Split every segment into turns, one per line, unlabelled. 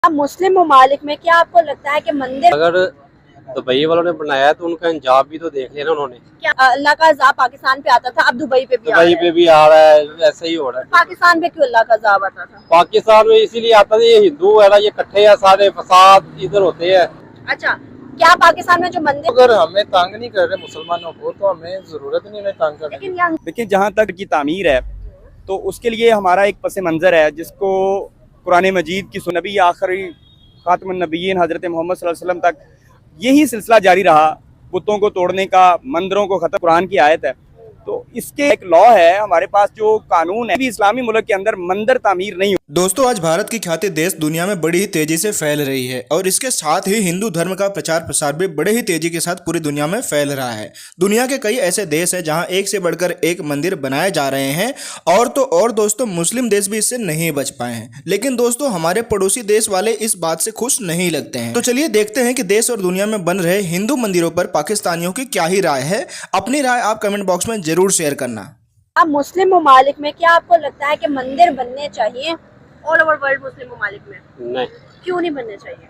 अब मुस्लिम ममालिक में क्या आपको लगता है कि मंदिर
अगर दुबई वालों ने बनाया है तो उनका अंजाम भी तो देख लिया ना उन्होंने।
क्या अल्लाह का अज़ाब पाकिस्तान पे आता था, अब दुबई पे भी आ
दुबई
रहा
पे
है।
भी आ रहा है, ऐसा ही हो रहा है।
पाकिस्तान पे क्यों अल्लाह का अज़ाब आता था?
पाकिस्तान में इसीलिए आता था, ये हिंदू है ना, ये इकट्ठे है, सारे फसाद इधर होते हैं।
अच्छा, क्या पाकिस्तान में जो मंदिर
अगर हमें तंग नहीं कर रहे मुसलमानों को तो हमें जरूरत नहीं हमें तंग करने की।
लेकिन यहाँ
देखिए, जहाँ तक की तामीर है तो उसके लिए हमारा एक पस मंज़र है जिसको कुरान मजीद की नबी आखिरी खातमुन नबीयीन हज़रत मोहम्मद सल्लल्लाहु अलैहि वसल्लम तक यही सिलसिला जारी रहा, बुतों को तोड़ने का, मंदिरों को ख़त्म। कुरान की आयत है, तो इसके एक लॉ है हमारे पास, जो कानून है भी इस्लामी मुल्क के अंदर मंदिर तामीर नहीं।
दोस्तों, आज भारत की ख्याति देश दुनिया में बड़ी ही तेजी से फैल रही है और इसके साथ ही हिंदू धर्म का प्रचार प्रसार भी बड़े ही तेजी के साथ पूरी दुनिया में फैल रहा है। दुनिया के कई ऐसे देश हैं जहां एक से बढ़कर एक मंदिर बनाए जा रहे हैं और तो और दोस्तों मुस्लिम देश भी इससे नहीं बच पाए हैं। लेकिन दोस्तों हमारे पड़ोसी देश वाले इस बात से खुश नहीं लगते हैं। तो चलिए देखते हैं कि देश और दुनिया में बन रहे हिंदू मंदिरों पर पाकिस्तानियों की क्या ही राय है। अपनी राय आप कमेंट बॉक्स में जरूर शेयर करना।
अब मुस्लिम ममालिक में क्या आपको लगता है कि मंदिर बनने चाहिए ऑल ओवर वर्ल्ड मुस्लिम ममालिक में?
नहीं,
क्यों नहीं बनने चाहिए?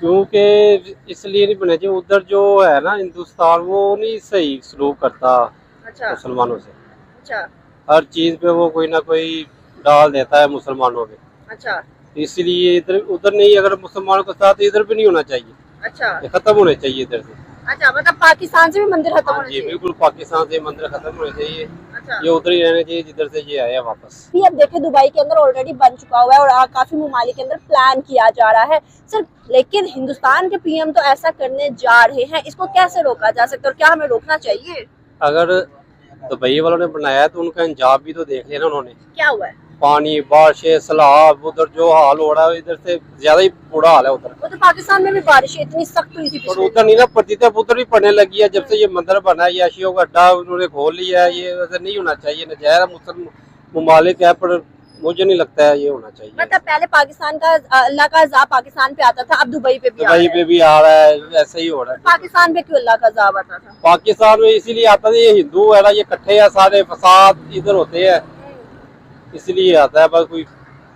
क्योंकि इसलिए नहीं बने चाहिए, उधर जो है ना हिंदुस्तान, वो नहीं सही सलूक करता
अच्छा
मुसलमानों से।
अच्छा
हर चीज पे वो कोई ना कोई डाल देता है मुसलमानों पे।
अच्छा
इसलिए इधर उधर नहीं, अगर मुसलमानों के साथ इधर भी नहीं होना चाहिए,
अच्छा
ये खत्म होने चाहिए इधर से।
अच्छा, मतलब पाकिस्तान से भी मंदिर खत्म
हाँ
होने
जी,
चाहिए।
बिल्कुल पाकिस्तान से मंदिर खत्म होने चाहिए,
अच्छा,
ये उधर ही रहने चाहिए जिधर से ये आया वापस।
भी अब देखिए दुबई के अंदर ऑलरेडी बन चुका हुआ है और काफी ममालिक के अंदर प्लान किया जा रहा है सर, लेकिन हिंदुस्तान के पीएम तो ऐसा करने जा रहे हैं, इसको कैसे रोका जा सकता है और क्या हमें रोकना चाहिए?
अगर दुबई वालों ने बनाया है तो उनका अंजाम भी तो देख लिया ना उन्होंने।
क्या हुआ है?
पानी, बारिशें, सैलाब, उधर जो हाल हो रहा है इधर से ज्यादा ही बुरा हाल है उधर।
वो तो पाकिस्तान में भी बारिश इतनी सख्त हुई थी
और
पिछले
उधर नहीं ना पड़ती थी, अब उधर भी पड़ने लगी है जब से ये मंदिर बना है। याशियों का अड्डा उन्होंने खोल लिया है, ये वैसे नहीं होना चाहिए। नजायज मुस्लिम ममालिक है पर मुझे नहीं लगता है ये होना चाहिए।
मतलब पहले पाकिस्तान का अल्लाह का अज़ाब पाकिस्तान पे आता था, अब दुबई पे भी आ रहा
दुबई
है।
पे भी आ रहा है, ऐसा ही हो रहा है।
पाकिस्तान पे क्यों अल्लाह का अज़ाब आता था?
पाकिस्तान में इसीलिए आता था, ये हिंदू है ना, ये इकट्ठे है, सारे फसाद इधर होते हैं, इसलिए आता है। बस कोई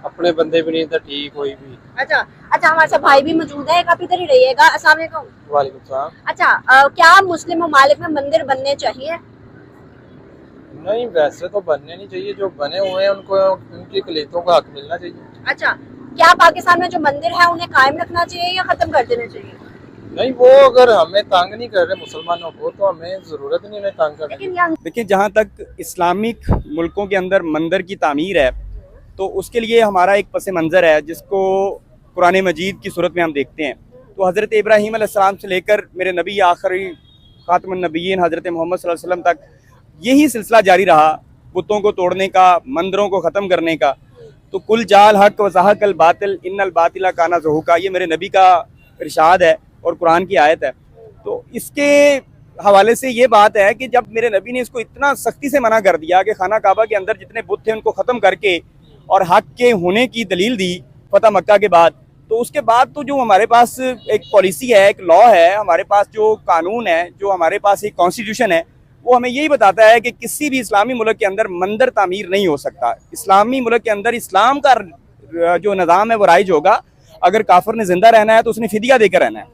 अपने बंदे भी नहीं, तो ठीक कोई भी।
अच्छा अच्छा, हमारे साथ भाई भी मौजूद है, आप इधर ही रहिएगा। अस्सलाम वालेकुम।
वालेकुम सलाम।
अच्छा, क्या मुस्लिम ममालिक में मंदिर बनने चाहिए?
नहीं, वैसे तो बनने नहीं चाहिए, जो बने हुए हैं उनको उनकी अक़लियतों का हक मिलना चाहिए।
अच्छा, क्या पाकिस्तान में जो मंदिर है उन्हें कायम रखना चाहिए या खत्म कर देना चाहिए?
नहीं, वो अगर हमें तंग नहीं कर रहे मुसलमानों को तो हमें जरूरत नहीं हमें तंग करने की।
लेकिन यहाँ
देखिए, जहाँ तक इस्लामिक मुल्कों के अंदर मंदिर की तामीर है तो उसके लिए हमारा एक पस मंज़र है जिसको कुरान मजीद की सूरत में हम देखते हैं। तो हज़रत इब्राहीम अलैहिस्सलाम से लेकर मेरे नबी आखिरी खातमुन नबीयीन हज़रत मोहम्मद सल्लल्लाहु अलैहि वसल्लम तक यही सिलसिला जारी रहा, बुतों को तोड़ने का, मंदिरों को ख़त्म करने का। तो कुल जाल हक व ज़हक़ल बातिल इन्नल बातिला काना ज़हूक़ा, ये मेरे नबी का इरशाद है और कुरान की आयत है। तो इसके हवाले से ये बात है कि जब मेरे नबी ने इसको इतना सख्ती से मना कर दिया कि खाना काबा के अंदर जितने बुत थे उनको ख़त्म करके और हक के होने की दलील दी फतह मक्का के बाद, तो उसके बाद तो जो हमारे पास एक पॉलिसी है, एक लॉ है, हमारे पास जो कानून है, जो हमारे पास एक कॉन्स्टिट्यूशन है, वो हमें यही बताता है कि किसी भी इस्लामी मुल्क के अंदर मंदिर तामीर नहीं हो सकता। इस्लामी मुल्क के अंदर इस्लाम का जो निज़ाम है वो राइज होगा। अगर काफिर ने जिंदा रहना है तो उसने फिदिया देकर रहना है।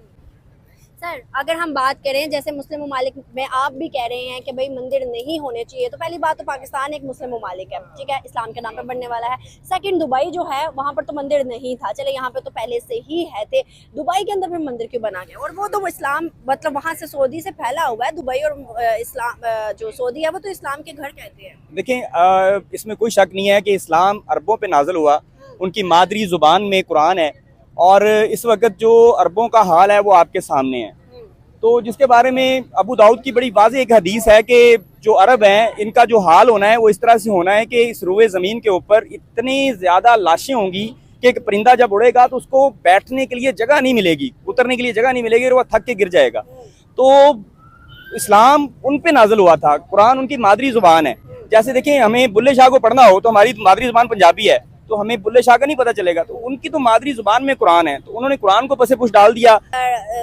सर, अगर हम बात करें जैसे मुस्लिम ममालिक में आप भी कह रहे हैं कि भाई मंदिर नहीं होने चाहिए, तो पहली बात तो पाकिस्तान एक मुस्लिम ममालिक है, ठीक है, इस्लाम के नाम पे बनने वाला है। सेकंड, दुबई जो है वहाँ पर तो मंदिर नहीं था, चले यहाँ पे तो पहले से ही है थे, दुबई के अंदर भी मंदिर क्यों बना गया? और वो तो इस्लाम मतलब वहाँ से सऊदी से फैला हुआ है। दुबई और इस्लाम जो सऊदी है वो तो इस्लाम के घर कहते हैं।
देखें, इसमें कोई शक नहीं है कि इस्लाम अरबों पे नाजिल हुआ, उनकी मादरी ज़ुबान में कुरान है और इस वक्त जो अरबों का हाल है वो आपके सामने है। तो जिसके बारे में अबू दाऊद की बड़ी वाज़ेह एक हदीस है कि जो अरब हैं इनका जो हाल होना है वो इस तरह से होना है कि इस रुए ज़मीन के ऊपर इतनी ज़्यादा लाशें होंगी कि एक परिंदा जब उड़ेगा तो उसको बैठने के लिए जगह नहीं मिलेगी, उतरने के लिए जगह नहीं मिलेगी और वह थक के गिर जाएगा। तो इस्लाम उन पे नाजिल हुआ था, कुरान उनकी मादरी ज़ुबान है। जैसे देखें, हमें बुल्ले शाह को पढ़ना हो तो हमारी मादरी ज़ुबान पंजाबी है, तो हमें बुल्ले शाह का नहीं पता चलेगा, तो उनकी तो मादरी जुबान में कुरान है, तो उन्होंने कुरान को पसे पुश डाल दिया।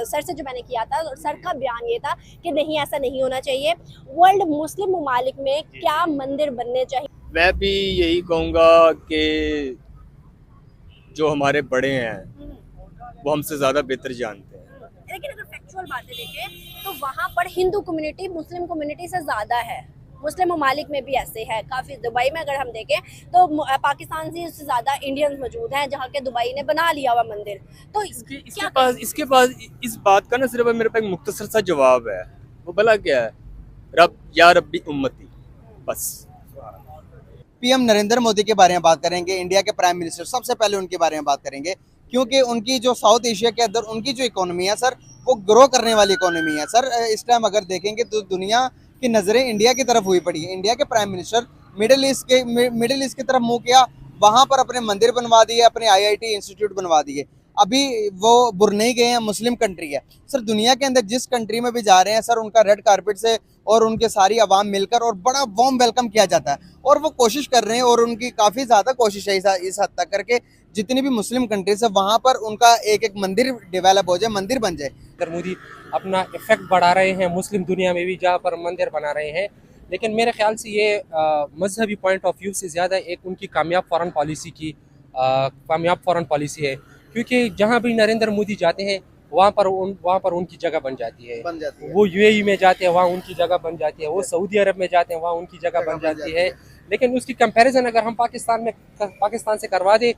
सर से जो मैंने किया था, सर का बयान ये था कि नहीं, ऐसा नहीं होना चाहिए। वर्ल्ड मुस्लिम ममालिक में क्या मंदिर बनने चाहिए?
मैं भी यही कहूँगा कि
जो हमारे बड़े हैं वो हमसे ज़्यादा बेहतर जानते हैं।
लेकिन अगर फैक्चुअल बातें देखें तो वहाँ पर हिंदू कम्युनिटी मुस्लिम कम्युनिटी से ज़्यादा है। मुस्लिम ममालिक में भी ऐसे है काफ़ी। दुबई में अगर हम देखें तो पाकिस्तान से उससे ज़्यादा इंडियंस मौजूद हैं, जहाँ के दुबई ने बना लिया हुआ मंदिर। तो
इसके पास इस बात का ना सिर्फ मेरे पास एक मुख्तसर सा जवाब है, वो भला क्या है, रब या रब्बी उम्मती, बस।
पीएम नरेंद्र मोदी के बारे में बात करेंगे, इंडिया के प्राइम मिनिस्टर, सबसे पहले उनके बारे में बात करेंगे, क्योंकि उनकी जो साउथ एशिया के अंदर उनकी जो इकोनॉमी है सर, वो ग्रो करने वाली इकोनॉमी है सर। इस टाइम अगर देखेंगे तो दुनिया की नज़रें इंडिया की तरफ हुई पड़ी है। इंडिया के प्राइम मिनिस्टर मिडिल ईस्ट की तरफ मुँह किया, वहाँ पर अपने मंदिर बनवा दिए, अपने IIT इंस्टीट्यूट बनवा दिए। अभी वो बुरनई गए हैं, मुस्लिम कंट्री है सर। दुनिया के अंदर जिस कंट्री में भी जा रहे हैं सर, उनका रेड कारपेट से और उनके सारी आवाम मिलकर और बड़ा वार्म वेलकम किया जाता है, और वो कोशिश कर रहे हैं, और उनकी काफ़ी ज़्यादा कोशिश है इस हद तक करके जितनी भी मुस्लिम कंट्रीज है वहाँ पर उनका एक एक मंदिर डेवलप हो जाए, मंदिर बन जाए।
नरेंद्र मोदी अपना इफेक्ट बढ़ा रहे हैं मुस्लिम दुनिया में भी, जहाँ पर मंदिर बना रहे हैं। लेकिन मेरे ख्याल से ये मजहबी पॉइंट ऑफ व्यू से ज़्यादा एक उनकी कामयाब फॉरेन पॉलिसी है, क्योंकि जहाँ भी नरेंद्र मोदी जाते हैं वहाँ पर उनकी जगह बन जाती है। वो UAE में जाते हैं, वहाँ उनकी जगह बन जाती है। वो सऊदी अरब में जाते हैं, वहाँ उनकी जगह बन जाती है। लेकिन उसकी कंपैरिजन अगर हम पाकिस्तान से करवा दे,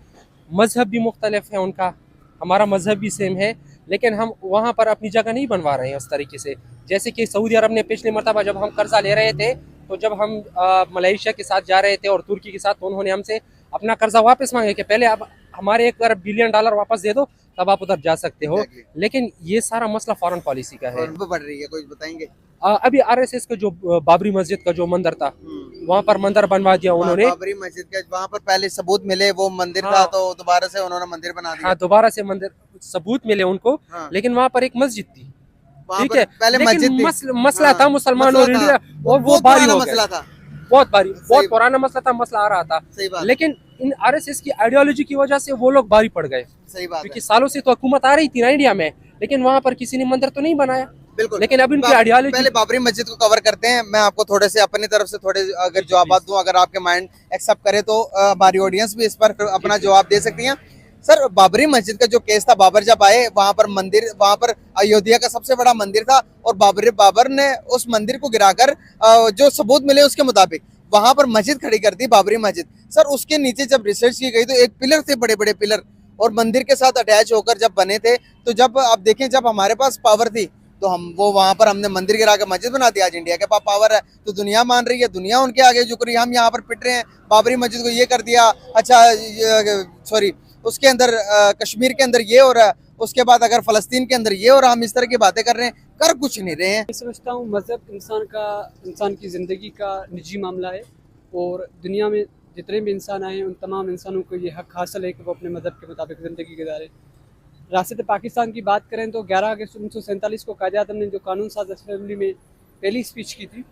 मजहब भी मुख्तलिफ है उनका, हमारा मजहब भी सेम है, लेकिन हम वहाँ पर अपनी जगह नहीं बनवा रहे हैं उस तरीके से। जैसे कि सऊदी अरब ने पिछली मरतबा जब हम कर्जा ले रहे थे, तो जब हम मलेशिया के साथ जा रहे थे और तुर्की के साथ, तो उन्होंने हमसे अपना कर्जा वापस मांगे कि पहले आप हमारे $1 बिलियन वापस दे दो, तब आप उधर जा सकते हो। लेकिन ये सारा मसला फॉरेन पॉलिसी का है।
बढ़ रही है, कुछ बताएंगे?
अभी RSS का जो बाबरी मस्जिद का जो मंदिर था, वहाँ पर मंदिर बनवा दिया उन्होंने।
बाबरी मस्जिद का वहाँ पर पहले सबूत मिले वो मंदिर था, तो दोबारा से उन्होंने मंदिर बना दिया।
हाँ, दोबारा से मंदिर सबूत मिले उनको। लेकिन वहाँ पर एक मस्जिद थी, ठीक है,
पहले
लेकिन मसला था मुसलमान और इंडिया, और वो भारी मसला था, बहुत पुराना मसला था, मसला आ रहा था। लेकिन इन RSS की आइडियोलॉजी की वजह से वो लोग भारी पड़ गए।
सही बात है,
क्योंकि सालों से तो हुकूमत आ रही थी ना इंडिया में, लेकिन वहाँ पर किसी ने मंदिर तो नहीं बनाया।
बिल्कुल।
लेकिन अब इनकी आइडियोलॉजी,
पहले बाबरी मस्जिद को कवर करते हैं। मैं आपको थोड़े से अपनी तरफ से थोड़े अगर जवाब दूं, अगर आपके माइंड एक्सेप्ट करे तो हमारी ऑडियंस भी इस पर अपना जवाब दे सकती है। सर, बाबरी मस्जिद का जो केस था, बाबर जब आए वहाँ पर अयोध्या का सबसे बड़ा मंदिर था, और बाबर ने उस मंदिर को गिराकर जो सबूत मिले उसके मुताबिक वहाँ पर मस्जिद खड़ी कर दी, बाबरी मस्जिद। सर, उसके नीचे जब रिसर्च की गई तो एक पिलर थे, बड़े बड़े पिलर, और मंदिर के साथ अटैच होकर जब बने थे, तो जब आप देखें, जब हमारे पास पावर थी तो वहाँ पर हमने मंदिर गिरा के मस्जिद बना दिया। आज इंडिया के पास पावर है तो दुनिया मान रही है, दुनिया उनके आगे झुक रही है। हम यहाँ पर पिट रहे हैं, बाबरी मस्जिद को ये कर दिया, अच्छा सॉरी उसके अंदर कश्मीर के अंदर ये हो रहा है, उसके बाद अगर फलस्तीन के अंदर ये हो रहा, हम इस तरह की बातें कर रहे हैं, कर कुछ नहीं रहे हैं।
मैं समझता हूँ मज़हब इंसान की ज़िंदगी का निजी मामला है, और दुनिया में जितने भी इंसान आए हैं उन तमाम इंसानों को ये हक हासिल है कि वो अपने मज़हब के मुताबिक ज़िंदगी गुजारे। रियासत पाकिस्तान की बात करें तो 11 अगस्त 1947 को कायदे आज़म ने जो कानून साज असेंबली में पहली स्पीच की थी,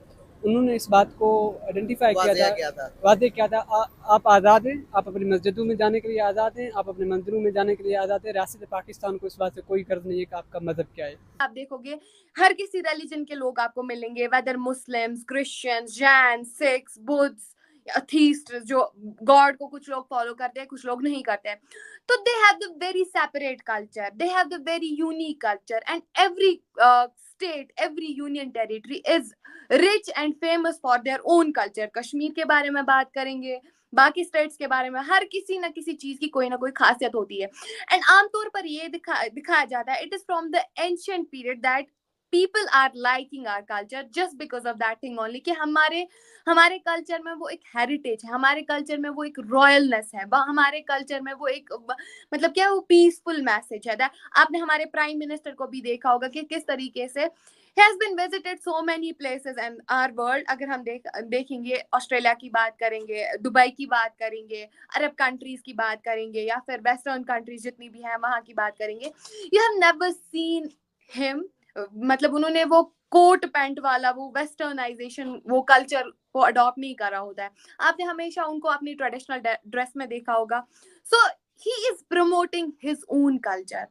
उन्होंने इस बात को आइडेंटिफाई किया था, वादे किया था, आप आज़ाद हैं, आप अपनी मस्जिदों में जाने के लिए आज़ाद हैं, आप अपने मंदिरों में जाने के लिए आज़ाद हैं। रियासत पाकिस्तान को इस बात से कोई गर्ज नहीं है कि आपका मजहब क्या है।
आप देखोगे हर किसी रिलीजन के लोग आपको मिलेंगे, whether Muslims, Christians, Jain, Sikhs, Buddha, atheist, जो गॉड को कुछ लोग फॉलो करते हैं, कुछ लोग नहीं करते हैं। तो they have the very separate culture, they have the very unique culture, and every state, every union territory is rich and famous for their own culture. Kashmir के बारे में बात करेंगे, बाकी स्टेट्स के बारे में, हर किसी ना किसी चीज की कोई ना कोई खासियत होती है। एंड आमतौर पर ये दिखाया जाता है, it is from the ancient period that people are liking our culture just because of that thing only, कि हमारे कल्चर में वो एक हेरिटेज है, हमारे कल्चर में वो एक रॉयलनेस है, हमारे कल्चर में वो एक मतलब क्या, वो पीसफुल मैसेज है। आपने हमारे प्राइम मिनिस्टर को भी देखा होगा कि किस तरीके से he has been visited so many places in our world। अगर हम देखेंगे, ऑस्ट्रेलिया की बात करेंगे, दुबई की बात करेंगे, अरब कंट्रीज की बात करेंगे, या फिर वेस्टर्न कंट्रीज जितनी भी हैं वहाँ की बात करेंगे, you have never seen him, मतलब उन्होंने वो कोट पैंट वाला वो वेस्टर्नाइजेशन, वो कल्चर को अडॉप्ट नहीं करा होता है। आपने हमेशा उनको अपनी ट्रेडिशनल ड्रेस में देखा होगा। So he is promoting his own culture.